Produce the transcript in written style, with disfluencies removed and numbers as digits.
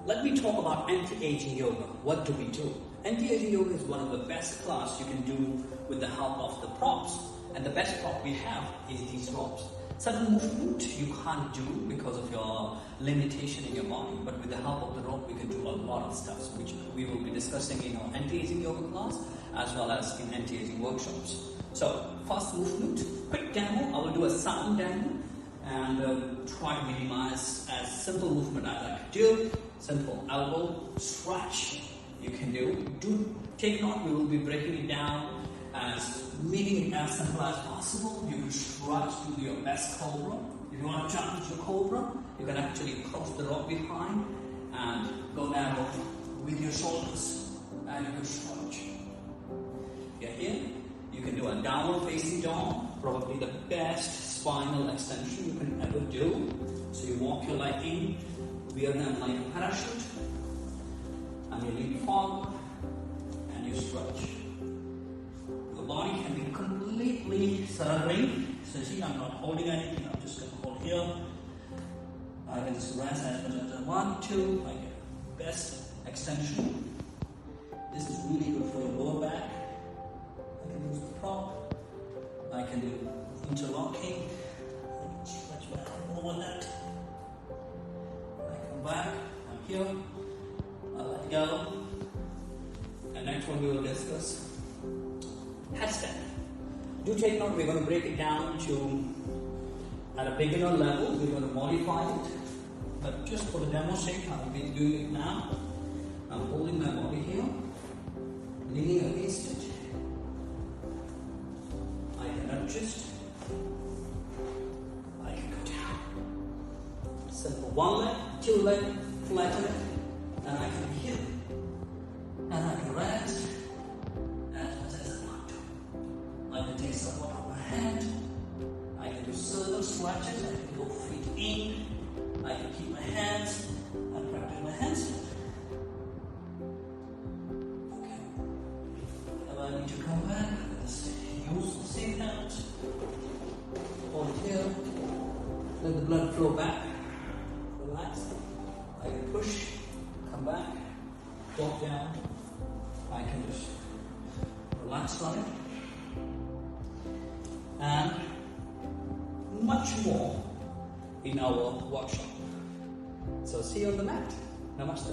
let me talk about anti-aging yoga. What do we do? Anti-aging yoga is one of the best class you can do with the help of the props. And the best prop we have is these ropes. Certain movement you can't do because of your limitation in your body, but with the help of the rope we can do a lot of stuff, which we will be discussing in our anti-aging yoga class as well as in anti-aging workshops. So first movement, quick demo. I will do a sound demo and try to minimize as simple movement as I can do. Simple elbow stretch you can do. Take note, we will be breaking it down as making it as simple as possible. You can stretch to your best cobra. If you want to jump into the cobra, you can actually cross the rope behind and go narrow with your shoulders, and you can stretch. Get here. You can do a downward facing dog, probably the best spinal extension you can ever do. So you walk your leg in, wear them like a parachute, and you lean forward and you stretch. The body can be completely surrendering. So see, I'm not holding anything, I'm just going to hold here. I can just rest as much as I want to. I get best extension. This is really good for your lower back. I can use the prop. I can do interlocking. I can stretch my arm over that. I come back, I'm here. I let go. And next one we will discuss headstand. Do take note, we're going to break it down to at a beginner level. We're going to modify it, but just for the demo sake, I will be doing it now. I'm holding my body here, leaning against it. I can adjust. I can go down. Simple. One leg, two leg, flatten it, and I can be here. And I can rest. I can take support of my hand. I can do circle stretches. I can go feet in. I can keep my hands and practice my hands. Okay. If I need to come back, let's use the same hands. Hold it here. Let the blood flow back. Relax. I can push, come back, walk down. I can just relax on it. And much more in our workshop. So see you on the mat. Namaste.